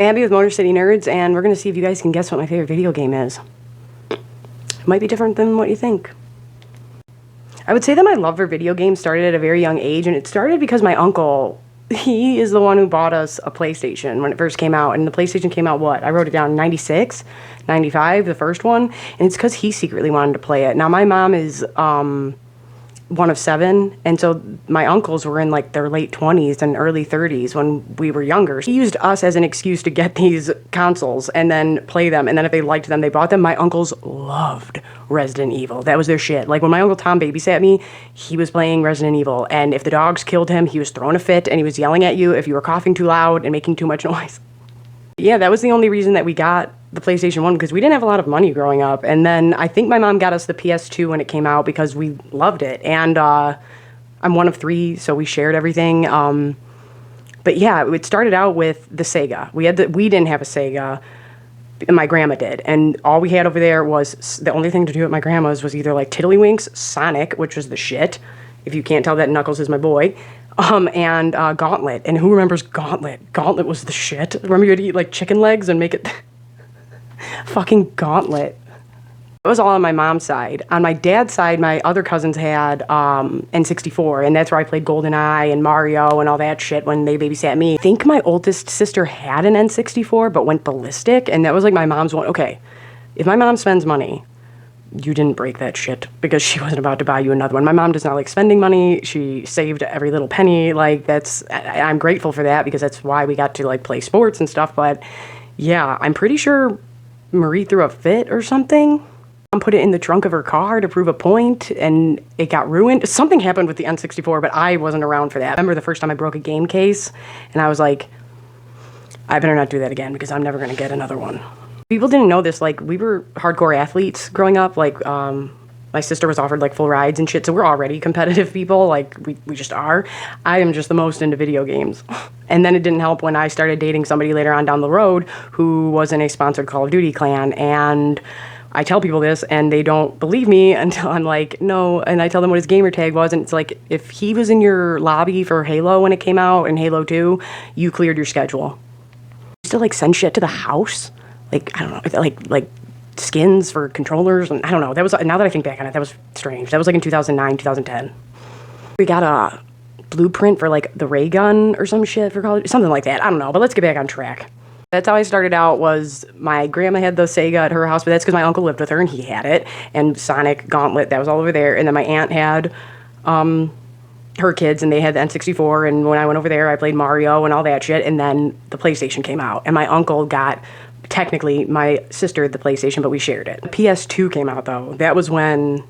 Abby with Motor City Nerds, and we're going to see if you guys can guess what my favorite video game is. It might be different than what you think. I would say that my love for video games started at a very young age, and it started because my uncle, he is the one who bought us a PlayStation when it first came out, and the PlayStation came out, what? I wrote it down, 96, 95, the first one, and it's because he secretly wanted to play it. Now, my mom is, one of 7, and so my uncles were in like their late 20s and early 30s when we were younger. He used us as an excuse to get these consoles and then play them, and then if they liked them, they bought them. My uncles loved Resident Evil. That was their shit. Like when my Uncle Tom babysat me, he was playing Resident Evil, and if the dogs killed him, he was throwing a fit, and he was yelling at you if you were coughing too loud and making too much noise. Yeah, that was the only reason that we got the PlayStation 1, because we didn't have a lot of money growing up. And then I think my mom got us the PS2 when it came out because we loved it. And I'm one of 3, so we shared everything. But yeah, it started out with the Sega. We didn't have a Sega. My grandma did. And all we had over there was, the only thing to do at my grandma's was either like Tiddlywinks, Sonic, which was the shit. If you can't tell that, Knuckles is my boy. And Gauntlet. And who remembers Gauntlet? Gauntlet was the shit. Remember you would eat like chicken legs and make it... Fucking Gauntlet. It was all on my mom's side. On my dad's side, my other cousins had N64, and that's where I played GoldenEye and Mario and all that shit when they babysat me. I think my oldest sister had an N64, but went ballistic, and that was like my mom's one. Okay, if my mom spends money, you didn't break that shit, because she wasn't about to buy you another one. My mom does not like spending money. She saved every little penny. Like, I'm grateful for that, because that's why we got to like play sports and stuff. But yeah, I'm pretty sure Marie threw a fit or something. Mom put it in the trunk of her car to prove a point, and it got ruined. Something happened with the N64, but I wasn't around for that. I remember the first time I broke a game case, and I was like, I better not do that again, because I'm never going to get another one. People didn't know this, like, we were hardcore athletes growing up. Like, my sister was offered, like, full rides and shit, so we're already competitive people. Like, we just are. I am just the most into video games. And then it didn't help when I started dating somebody later on down the road who was in a sponsored Call of Duty clan, and I tell people this, and they don't believe me until I'm like, no, and I tell them what his gamer tag was, and it's like, if he was in your lobby for Halo when it came out, and Halo 2, you cleared your schedule. You used to, like, send shit to the house? Like, I don't know, like skins for controllers, and I don't know. That was, now that I think back on it, that was strange. That was like in 2009, 2010. We got a blueprint for like the ray gun or some shit for college, something like that. I don't know, but let's get back on track. That's how I started out. Was my grandma had the Sega at her house, but that's because my uncle lived with her and he had it. And Sonic, Gauntlet, that was all over there. And then my aunt had her kids, and they had the N64, and when I went over there, I played Mario and all that shit. And then the PlayStation came out, and my uncle got, technically, my sister the PlayStation, but we shared it. The PS2 came out, though. That was when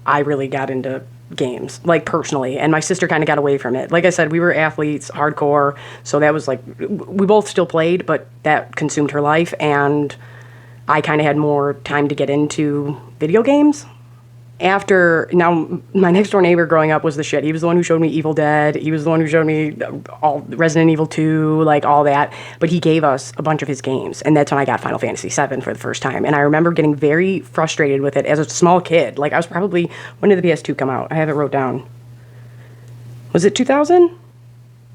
I really got into games, like, personally, and my sister kind of got away from it. Like I said, we were athletes, hardcore, so that was like, we both still played, but that consumed her life, and I kind of had more time to get into video games. After, now, my next door neighbor growing up was the shit. He was the one who showed me Evil Dead. He was the one who showed me all Resident Evil 2, like all that. But he gave us a bunch of his games, and that's when I got Final Fantasy VII for the first time. And I remember getting very frustrated with it as a small kid. Like, I was probably, when did the PS2 come out? I have it wrote down. Was it 2000?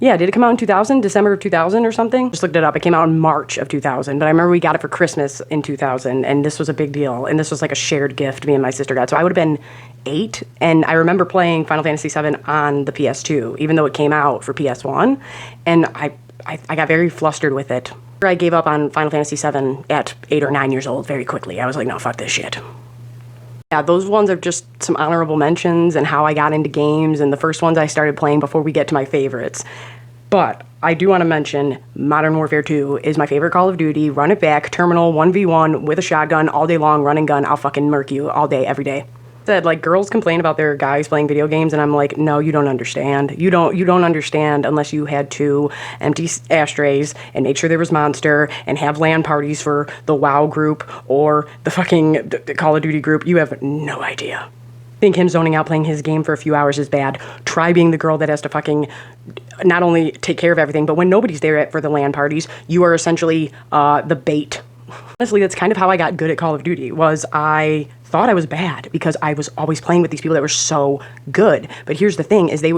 Yeah, did it come out in 2000? December of 2000 or something? Just looked it up. It came out in March of 2000, but I remember we got it for Christmas in 2000, and this was a big deal, and this was like a shared gift me and my sister got. So I would have been 8, and I remember playing Final Fantasy VII on the PS2, even though it came out for PS1, and I got very flustered with it. I gave up on Final Fantasy VII at 8 or 9 years old very quickly. I was like, no, fuck this shit. Yeah, those ones are just some honorable mentions and how I got into games, and the first ones I started playing before we get to my favorites. But I do want to mention Modern Warfare 2 is my favorite Call of Duty. Run it back, terminal, 1v1 with a shotgun all day long, run and gun. I'll fucking murk you all day, every day. Said, like, girls complain about their guys playing video games, and I'm like, no, you don't understand. You don't understand unless you had 2 empty ashtrays and make sure there was Monster and have LAN parties for the WoW group or the fucking Call of Duty group. You have no idea. Think him zoning out playing his game for a few hours is bad. Try being the girl that has to fucking not only take care of everything, but when nobody's there for the LAN parties, you are essentially the bait. Honestly, that's kind of how I got good at Call of Duty, was I thought I was bad because I was always playing with these people that were so good. But here's the thing: is they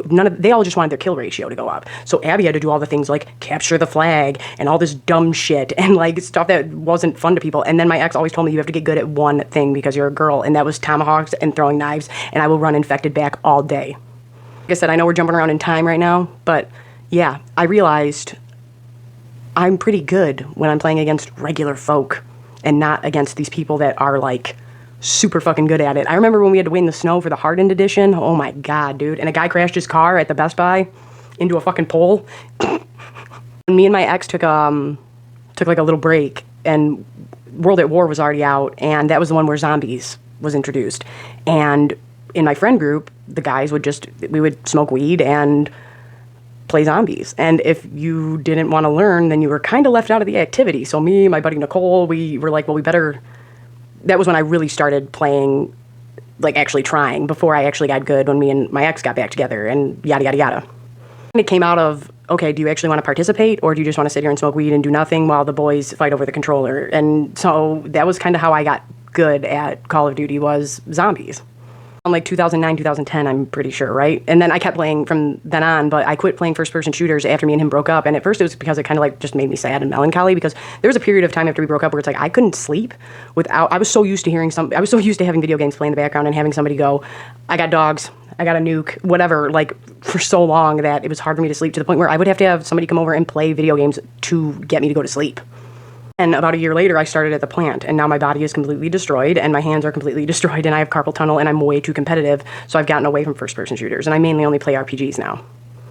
all just wanted their kill ratio to go up. So Abby had to do all the things like capture the flag and all this dumb shit and like stuff that wasn't fun to people. And then my ex always told me you have to get good at one thing because you're a girl, and that was tomahawks and throwing knives. And I will run infected back all day. Like I said, I know we're jumping around in time right now, but yeah, I realized I'm pretty good when I'm playing against regular folk and not against these people that are like super fucking good at it. I remember when we had to wait in the snow for the hardened edition. Oh my god, dude. And a guy crashed his car at the Best Buy into a fucking pole. Me and my ex took like a little break, and World at War was already out, and that was the one where zombies was introduced. And in my friend group, the guys we would smoke weed and play zombies. And if you didn't want to learn, then you were kind of left out of the activity. So me, my buddy Nicole, we were like, well, that was when I really started playing, like actually trying, before I actually got good, when me and my ex got back together, and yada, yada, yada. And it came out of, okay, do you actually want to participate, or do you just want to sit here and smoke weed and do nothing while the boys fight over the controller? And so that was kind of how I got good at Call of Duty, was zombies. On like 2009, 2010, I'm pretty sure, right? And then I kept playing from then on, but I quit playing first-person shooters after me and him broke up. And at first it was because it kind of like just made me sad and melancholy, because there was a period of time after we broke up where it's like I couldn't sleep I was so used to having video games play in the background and having somebody go, I got dogs, I got a nuke, whatever, like for so long that it was hard for me to sleep, to the point where I would have to have somebody come over and play video games to get me to go to sleep. And about a year later, I started at the plant, and now my body is completely destroyed, and my hands are completely destroyed, and I have carpal tunnel, and I'm way too competitive, so I've gotten away from first-person shooters, and I mainly only play RPGs now.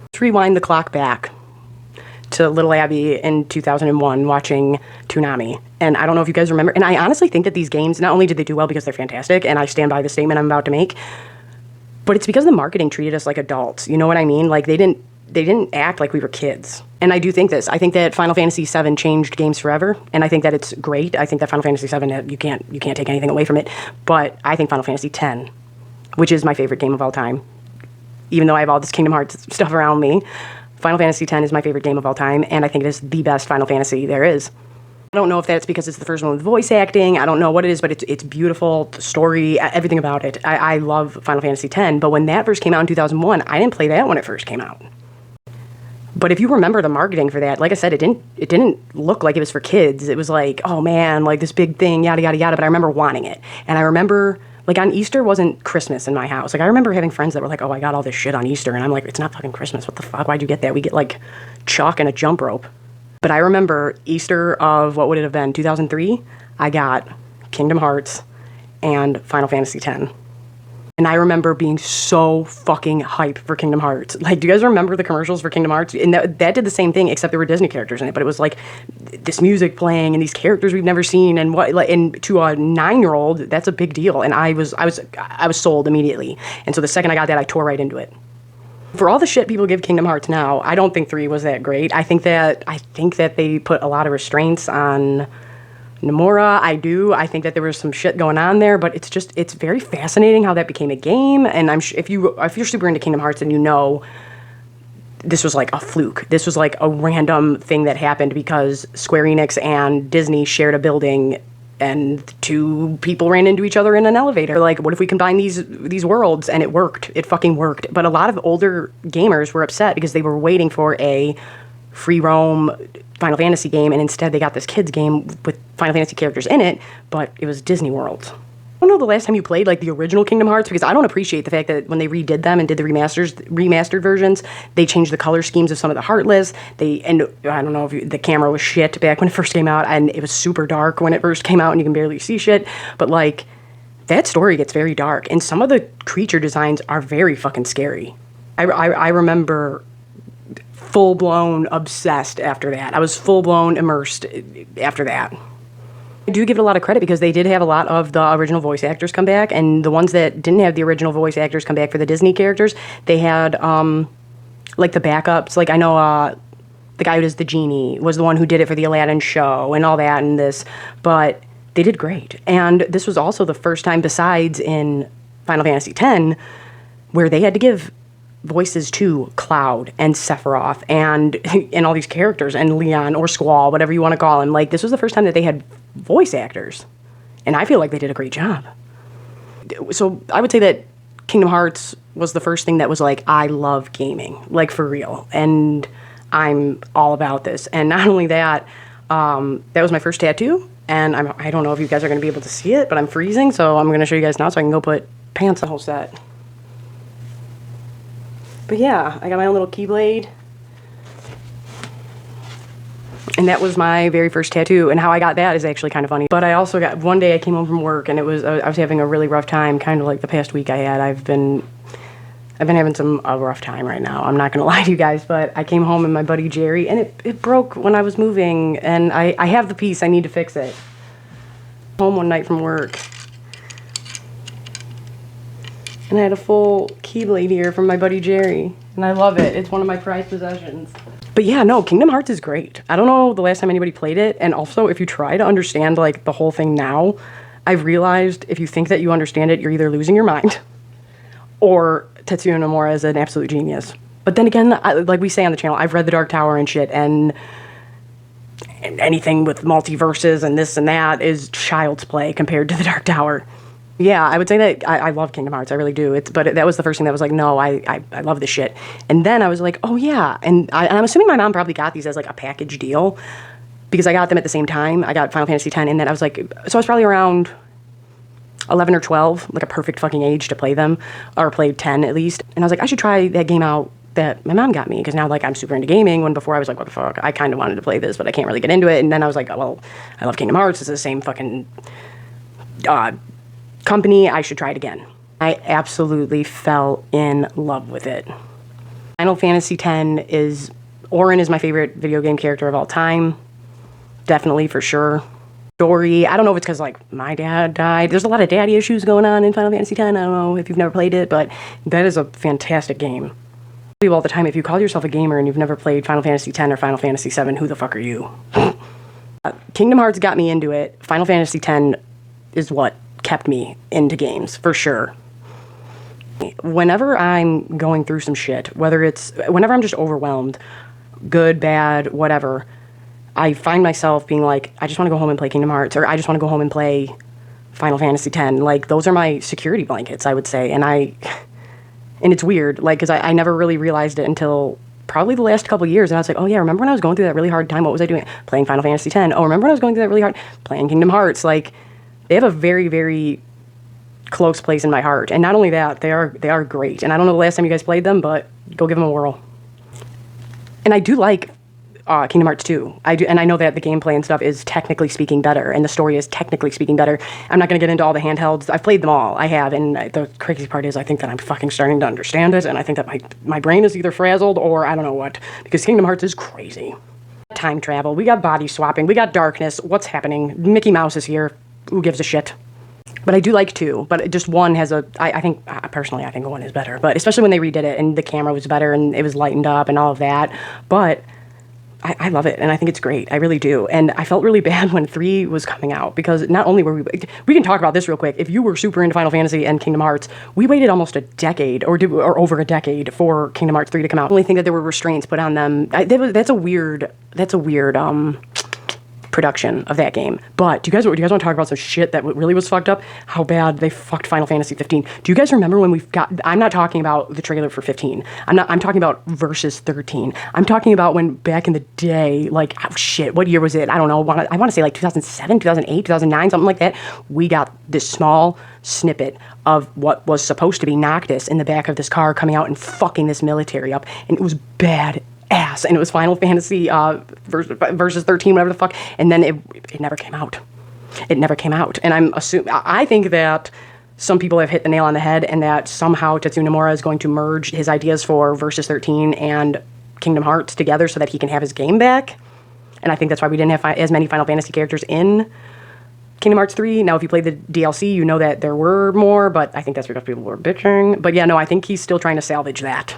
Let's rewind the clock back to little Abby in 2001 watching Toonami. And I don't know if you guys remember, and I honestly think that these games, not only did they do well because they're fantastic, and I stand by the statement I'm about to make, but it's because the marketing treated us like adults. You know what I mean? Like, they didn't act like we were kids. And I do think this. I think that Final Fantasy VII changed games forever, and I think that it's great. I think that Final Fantasy VII, you can't take anything away from it. But I think Final Fantasy X, which is my favorite game of all time, even though I have all this Kingdom Hearts stuff around me, Final Fantasy X is my favorite game of all time, and I think it is the best Final Fantasy there is. I don't know if that's because it's the first one with voice acting. I don't know what it is, but it's beautiful. The story, everything about it. I love Final Fantasy X, but when that first came out in 2001, I didn't play that when it first came out. But if you remember the marketing for that, like I said, it didn't look like it was for kids. It was like, oh man, like this big thing, yada, yada, yada. But I remember wanting it. And I remember, like, on Easter wasn't Christmas in my house. Like, I remember having friends that were like, oh, I got all this shit on Easter. And I'm like, it's not fucking Christmas. What the fuck? Why'd you get that? We get, like, chalk and a jump rope. But I remember Easter of, what would it have been, 2003? I got Kingdom Hearts and Final Fantasy X. And I remember being so fucking hype for Kingdom Hearts. Like, do you guys remember the commercials for Kingdom Hearts? And that did the same thing, except there were Disney characters in it. But it was like this music playing and these characters we've never seen, and and to a 9-year-old, that's a big deal. And I was sold immediately. And so the second I got that, I tore right into it. For all the shit people give Kingdom Hearts now, I don't think 3 was that great. I think that they put a lot of restraints on Nomura. I think that there was some shit going on there, but it's very fascinating how that became a game. And if you're super into Kingdom Hearts, and you know, this was like a fluke. This was like a random thing that happened because Square Enix and Disney shared a building, and two people ran into each other in an elevator. Like, what if we combine these worlds? And it worked. It fucking worked. But a lot of older gamers were upset because they were waiting for a free roam Final Fantasy game, and instead they got this kids game with Final Fantasy characters in it, but it was Disney World. I don't know the last time you played like the original Kingdom Hearts, because I don't appreciate the fact that when they redid them and did the remastered versions, they changed the color schemes of some of the Heartless. And I don't know if the camera was shit back when it first came out, and it was super dark when it first came out, and you can barely see shit. But like, that story gets very dark, and some of the creature designs are very fucking scary. I remember full-blown obsessed after that. I was full-blown immersed after that. I do give it a lot of credit because they did have a lot of the original voice actors come back, and the ones that didn't have the original voice actors come back for the Disney characters, they had like the backups. Like, I know the guy who does the genie was the one who did it for the Aladdin show and all that and this, but they did great. And this was also the first time, besides in Final Fantasy X, where they had to give voices to Cloud and Sephiroth and all these characters, and Leon or Squall, whatever you want to call him. Like, this was the first time that they had voice actors, and I feel like they did a great job. so I would say that Kingdom Hearts was the first thing that was like, I love gaming, like for real, and I'm all about this. And not only that, that was my first tattoo, and I don't know if you guys are going to be able to see it, but I'm freezing, so I'm going to show you guys now so I can go put pants on the whole set. But yeah, I got my own little keyblade. And that was my very first tattoo, and how I got that is actually kind of funny. But I also got, one day I came home from work, and I was having a really rough time, kind of like the past week I had. I've been having a rough time right now. I'm not gonna lie to you guys, but I came home and my buddy Jerry, and it broke when I was moving, and I have the piece, I need to fix it. Home one night from work, and I had a full keyblade here from my buddy Jerry, and I love it. It's one of my prized possessions. But yeah, no, Kingdom Hearts is great. I don't know the last time anybody played it, and also if you try to understand like the whole thing now, I've realized if you think that you understand it, you're either losing your mind or Tetsuya Nomura is an absolute genius. But then again, like we say on the channel, I've read The Dark Tower and shit, and anything with multiverses and this and that is child's play compared to The Dark Tower. Yeah, I would say that I love Kingdom Hearts, I really do. But that was the first thing that was like, no, I love this shit. And then I was like, oh yeah, and I'm assuming my mom probably got these as like a package deal, because I got them at the same time. I got Final Fantasy X, and then I was like, so I was probably around 11 or 12, like a perfect fucking age to play them, or play 10 at least. And I was like, I should try that game out that my mom got me, because now like I'm super into gaming, when before I was like, what the fuck, I kind of wanted to play this, but I can't really get into it. And then I was like, oh, well, I love Kingdom Hearts, it's the same fucking company, I should try it again. I absolutely fell in love with it. Final Fantasy X is, Auron is my favorite video game character of all time. Definitely, for sure. Story, I don't know if it's because like my dad died. There's a lot of daddy issues going on in Final Fantasy X. I don't know if you've never played it, but that is a fantastic game. All the time, if you call yourself a gamer and you've never played Final Fantasy X or Final Fantasy VII, who the fuck are you? Kingdom Hearts got me into it. Final Fantasy X is what kept me into games, for sure. Whenever I'm going through some shit, whenever I'm just overwhelmed, good, bad, whatever, I find myself being like, I just want to go home and play Kingdom Hearts, or I just want to go home and play Final Fantasy X. Like, those are my security blankets, I would say. And it's weird, like, because I never really realized it until probably the last couple years, and I was like, oh yeah, remember when I was going through that really hard time, what was I doing? Playing Final Fantasy X. Oh, remember when I was going through that really hard? Playing Kingdom Hearts. Like, they have a very, very close place in my heart. And not only that, they are great. And I don't know the last time you guys played them, but go give them a whirl. And I do like Kingdom Hearts 2. I do, and I know that the gameplay and stuff is technically speaking better, and the story is technically speaking better. I'm not going to get into all the handhelds. I've played them all. I have, and the crazy part is I think that I'm fucking starting to understand it, and I think that my brain is either frazzled or I don't know what, because Kingdom Hearts is crazy. Time travel, we got body swapping, we got darkness, what's happening? Mickey Mouse is here. Who gives a shit? But I do like 2, but just 1 has I think, personally, I think 1 is better, but especially when they redid it, and the camera was better, and it was lightened up, and all of that, but I love it, and I think it's great, I really do, and I felt really bad when 3 was coming out, because not only were we can talk about this real quick, if you were super into Final Fantasy and Kingdom Hearts, we waited almost a decade, or over a decade, for Kingdom Hearts 3 to come out. I only think that there were restraints put on them. That's a weird, production of that game. But do you guys want to talk about some shit that really was fucked up? How bad they fucked Final Fantasy 15. Do you guys remember when I'm not talking about the trailer for 15. I'm talking about Versus 13. I'm talking about when back in the day, like, oh shit, what year was it? I don't know. I want to say like 2007, 2008, 2009, something like that. We got this small snippet of what was supposed to be Noctis in the back of this car coming out and fucking this military up. And it was bad ass, and it was Final Fantasy Versus 13, whatever the fuck, and then it never came out. It never came out, and I think that some people have hit the nail on the head, and that somehow Tetsuya Nomura is going to merge his ideas for Versus 13 and Kingdom Hearts together so that he can have his game back, and I think that's why we didn't have as many Final Fantasy characters in Kingdom Hearts 3. Now, if you played the DLC, you know that there were more, but I think that's because people were bitching. But yeah, no, I think he's still trying to salvage that.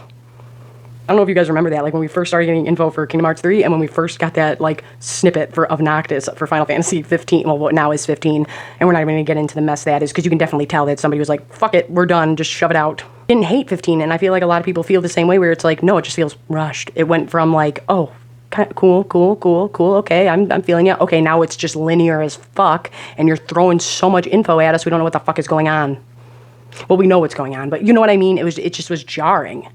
I don't know if you guys remember that, like when we first started getting info for Kingdom Hearts 3, and when we first got that like snippet of Noctis for Final Fantasy 15, well, what now is 15, and we're not even going to get into the mess that is, because you can definitely tell that somebody was like, fuck it, we're done, just shove it out. Didn't hate 15, and I feel like a lot of people feel the same way, where it's like, no, it just feels rushed. It went from like, oh, kind of cool, okay, I'm feeling it. Okay, now it's just linear as fuck, and you're throwing so much info at us, we don't know what the fuck is going on. Well, we know what's going on, but you know what I mean? It just was jarring.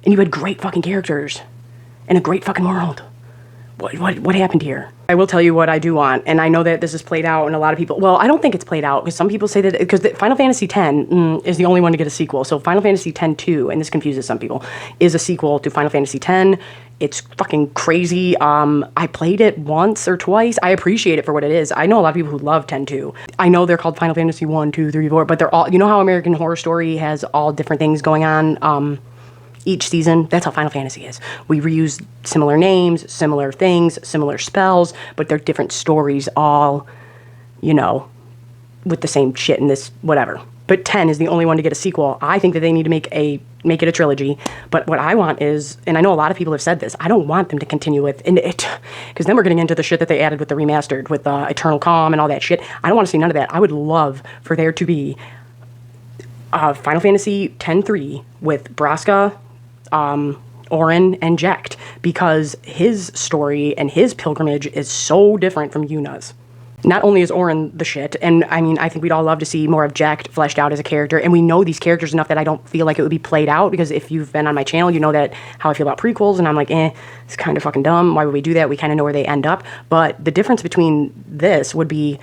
And you had great fucking characters and a great fucking world. What happened here? I will tell you what I do want, and I know that this is played out, and a lot of people, well, I don't think it's played out, because some people say that, because Final Fantasy X is the only one to get a sequel, so Final Fantasy X-2, and this confuses some people, is a sequel to Final Fantasy X. It's fucking crazy. I played it once or twice. I appreciate it for what it is. I know a lot of people who love X-2. I know they're called Final Fantasy 1, 2, 3, 4, but they're all, you know how American Horror Story has all different things going on, each season? That's how Final Fantasy is. We reuse similar names, similar things, similar spells, but they're different stories, all, you know, with the same shit in this, whatever. But 10 is the only one to get a sequel. I think that they need to make it a trilogy. But what I want is, and I know a lot of people have said this, I don't want them to continue with it, because then we're getting into the shit that they added with the remastered, with Eternal Calm and all that shit. I don't want to see none of that. I would love for there to be Final Fantasy X-3 with Braska, Auron, and Jecht, because his story and his pilgrimage is so different from Yuna's. Not only is Auron the shit, and I mean, I think we'd all love to see more of Jecht fleshed out as a character, and we know these characters enough that I don't feel like it would be played out, because if you've been on my channel, you know that how I feel about prequels, and I'm like, it's kind of fucking dumb. Why would we do that? We kind of know where they end up. But the difference between this would be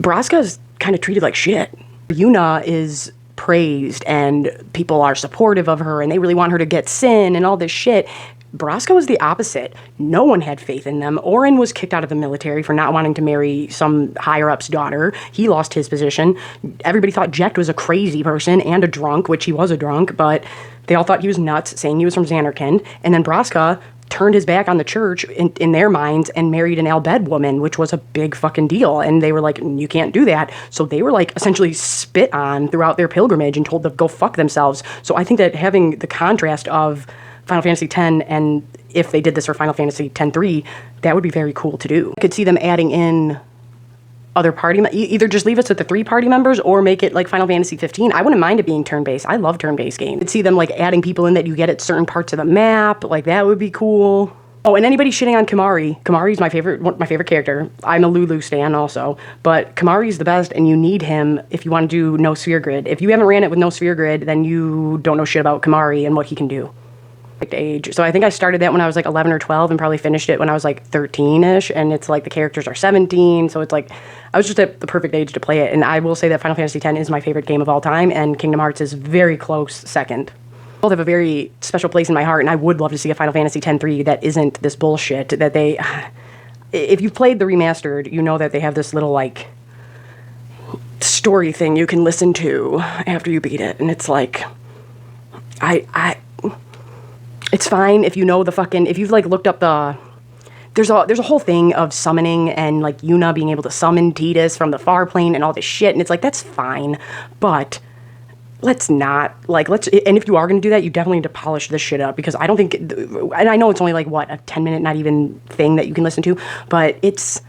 Braska's kind of treated like shit. Yuna is praised and people are supportive of her and they really want her to get Sin and all this shit. Braska was the opposite. No one had faith in them. Auron was kicked out of the military for not wanting to marry some higher-up's daughter. He lost his position. Everybody thought Jecht was a crazy person and a drunk, which he was a drunk, but they all thought he was nuts, saying he was from Xanarkand. And then Braska turned his back on the church in their minds and married an Albed woman, which was a big fucking deal. And they were like, you can't do that. So they were like essentially spit on throughout their pilgrimage and told to go fuck themselves. So I think that having the contrast of Final Fantasy X, and if they did this for Final Fantasy X-3, that would be very cool to do. I could see them adding in other party, either just leave us at the 3 party members or make it like Final Fantasy 15. I wouldn't mind it being turn-based. I love turn-based games. I'd see them like adding people in that you get at certain parts of the map. Like that would be cool. Oh, and anybody shitting on Kimahri. Kimahri's my favorite character. I'm a Lulu stan also, but Kimahri's the best, and you need him if you want to do no sphere grid. If you haven't ran it with no sphere grid, then you don't know shit about Kimahri and what he can do. Age. So I think I started that when I was like 11 or 12 and probably finished it when I was like 13-ish, and it's like the characters are 17, so it's like I was just at the perfect age to play it. And I will say that Final Fantasy X is my favorite game of all time, and Kingdom Hearts is very close second. Both have a very special place in my heart, and I would love to see a Final Fantasy X-3 that isn't this bullshit that they... If you've played the remastered, you know that they have this little like story thing you can listen to after you beat it, and it's like it's fine if you know the fucking, if you've like looked up the, there's a whole thing of summoning and like Yuna being able to summon Tidus from the far plane and all this shit, and it's like, that's fine, but let's not, like, and if you are going to do that, you definitely need to polish this shit up, because I don't think, and I know it's only like, what, a 10-minute, not even thing that you can listen to, but it's,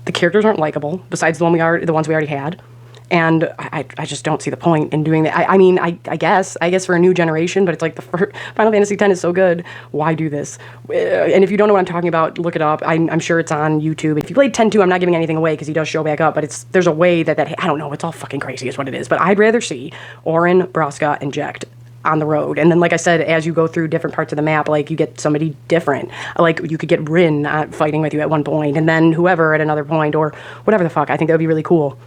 the characters aren't likable, besides the ones we already had. And I just don't see the point in doing that. I mean, I guess for a new generation, but it's like the Final Fantasy X is so good. Why do this? And if you don't know what I'm talking about, look it up. I'm sure it's on YouTube. If you played X-2, I'm not giving anything away because he does show back up, but there's a way that I don't know, it's all fucking crazy is what it is. But I'd rather see Auron, Braska, and Jecht on the road. And then, like I said, as you go through different parts of the map, like, you get somebody different. Like, you could get Rin fighting with you at one point, and then whoever at another point, or whatever the fuck. I think that would be really cool.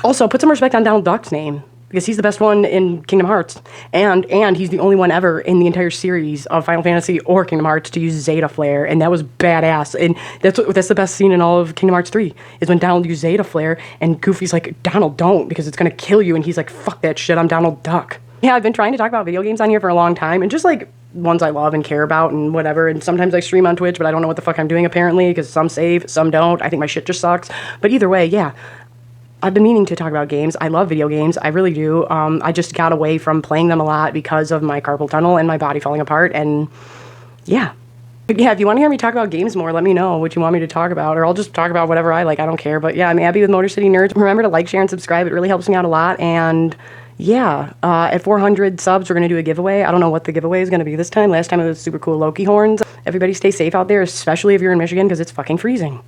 Also, put some respect on Donald Duck's name, because he's the best one in Kingdom Hearts, and he's the only one ever in the entire series of Final Fantasy or Kingdom Hearts to use Zeta Flare, and that was badass. And that's the best scene in all of Kingdom Hearts 3, is when Donald used Zeta Flare, and Goofy's like, Donald, don't, because it's gonna kill you, and he's like, fuck that shit, I'm Donald Duck. Yeah, I've been trying to talk about video games on here for a long time, and just like ones I love and care about and whatever, and sometimes I stream on Twitch, but I don't know what the fuck I'm doing apparently, because some save, some don't. I think my shit just sucks. But either way, yeah. I've been meaning to talk about games. I love video games. I really do. I just got away from playing them a lot because of my carpal tunnel and my body falling apart, and yeah. But yeah, if you want to hear me talk about games more, let me know what you want me to talk about, or I'll just talk about whatever I like. I don't care. But yeah, I'm Abby with Motor City Nerds. Remember to like, share, and subscribe. It really helps me out a lot. And yeah, at 400 subs, we're going to do a giveaway. I don't know what the giveaway is going to be this time. Last time it was super cool Loki horns. Everybody stay safe out there, especially if you're in Michigan, because it's fucking freezing.